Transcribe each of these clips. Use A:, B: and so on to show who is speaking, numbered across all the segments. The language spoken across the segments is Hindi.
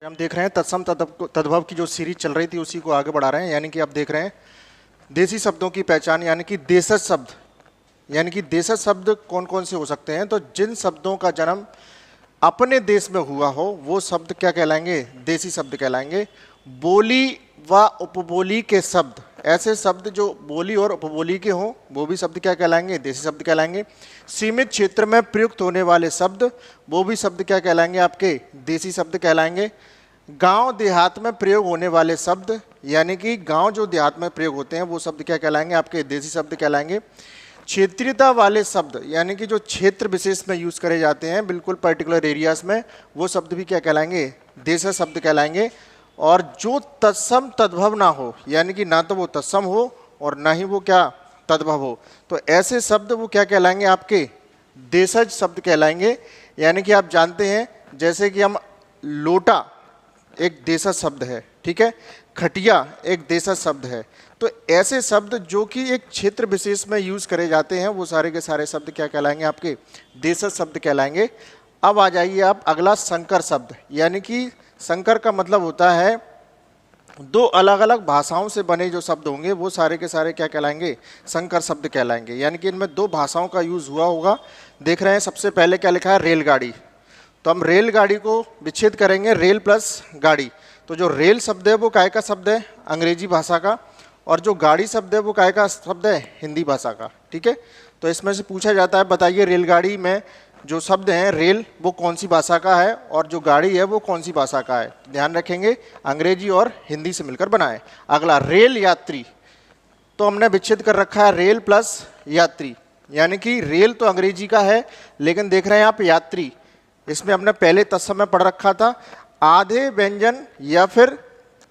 A: हम देख रहे हैं तत्सम तद्भव की जो सीरीज चल रही थी उसी को आगे बढ़ा रहे हैं। यानी कि आप देख रहे हैं देसी शब्दों की पहचान, यानी कि देशज शब्द। यानी कि देशज शब्द कौन कौन से हो सकते हैं? तो जिन शब्दों का जन्म अपने देश में हुआ हो वो शब्द क्या कहलाएंगे? देसी शब्द कहलाएंगे। बोली व उपबोली के शब्द, ऐसे शब्द जो बोली और उपबोली के हों वो भी शब्द क्या कहलाएंगे? देसी शब्द कहलाएंगे। सीमित क्षेत्र में प्रयुक्त होने वाले शब्द, वो भी शब्द क्या कहलाएंगे? आपके देसी शब्द कहलाएंगे। गांव देहात में प्रयोग होने वाले शब्द, यानी कि गांव जो देहात में प्रयोग होते हैं वो शब्द क्या कहलाएंगे? आपके देसी शब्द कहलाएंगे। क्षेत्रीयता वाले शब्द, यानी कि जो क्षेत्र विशेष में यूज करे जाते हैं बिल्कुल पर्टिकुलर एरियाज में, वो शब्द भी क्या कहलाएंगे? देशज शब्द कहलाएंगे। और जो तत्सम तद्भव ना हो, यानी कि ना तो वो तत्सम हो और ना ही वो क्या तद्भव हो, तो ऐसे शब्द वो क्या कहलाएंगे? आपके देशज शब्द कहलाएंगे। यानी कि आप जानते हैं जैसे कि हम लोटा एक देशज शब्द है, ठीक है, खटिया एक देशज शब्द है। तो ऐसे शब्द जो कि एक क्षेत्र विशेष में यूज करे जाते हैं वो सारे के सारे शब्द क्या कहलाएंगे? आपके देशज शब्द कहलाएंगे। अब आ जाइए आप अगला संकर शब्द। यानी कि संकर का मतलब होता है दो अलग अलग भाषाओं से बने जो शब्द होंगे वो सारे के सारे क्या कहलाएंगे? संकर शब्द कहलाएंगे। यानी कि इनमें दो भाषाओं का यूज हुआ होगा। देख रहे हैं सबसे पहले क्या लिखा है? रेलगाड़ी। तो हम रेलगाड़ी को विच्छेद करेंगे रेल प्लस गाड़ी। तो जो रेल शब्द है वो काय का शब्द है? अंग्रेजी भाषा का। और जो गाड़ी शब्द है वो काय का शब्द है? हिंदी भाषा का। ठीक है, तो इसमें से पूछा जाता है बताइए रेलगाड़ी में जो शब्द हैं रेल वो कौन सी भाषा का है और जो गाड़ी है वो कौन सी भाषा का है? ध्यान रखेंगे अंग्रेजी और हिंदी से मिलकर बनाए। अगला रेल यात्री। तो हमने विच्छेद कर रखा है रेल प्लस यात्री। यानी कि रेल तो अंग्रेजी का है लेकिन देख रहे हैं आप यात्री, इसमें हमने पहले तत्सम में पढ़ रखा था आधे व्यंजन या फिर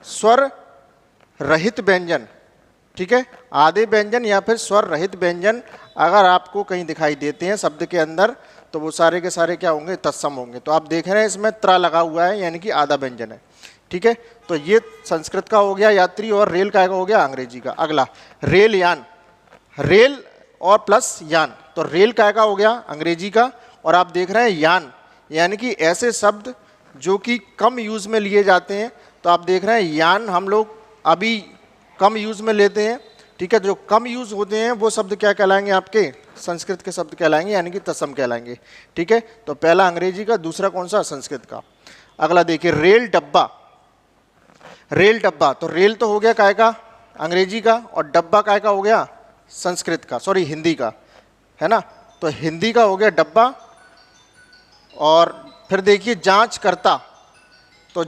A: स्वर रहित व्यंजन। ठीक है, आधे व्यंजन या फिर स्वर रहित व्यंजन अगर आपको कहीं दिखाई देते हैं शब्द के अंदर तो वो सारे के सारे क्या होंगे? तत्सम होंगे। तो आप देख रहे हैं इसमें त्रा लगा हुआ है यानी कि आधा व्यंजन है। ठीक है, तो ये संस्कृत का हो गया यात्री और रेल का हो गया अंग्रेजी का। अगला रेल यान। रेल और प्लस यान, तो रेल का हो गया अंग्रेजी का और आप देख रहे हैं यान, यानी कि ऐसे शब्द जो कि कम यूज में लिए जाते हैं। तो आप देख रहे हैं यान हम लोग अभी कम यूज में लेते हैं। ठीक है, जो कम यूज होते हैं वो शब्द क्या कहलाएंगे? आपके संस्कृत के शब्द कहलाएंगे, यानी कि तत्सम कहलाएंगे। ठीक है, तो पहला अंग्रेजी का, दूसरा कौन सा? संस्कृत का। अगला देखिए रेल डब्बा। रेल डब्बा, तो रेल तो हो गया काय का? अंग्रेजी का, और डब्बा काय का हो गया? संस्कृत का, सॉरी हिंदी का, है ना। तो हिंदी का हो गया डब्बा। और फिर देखिए जांच करता। तो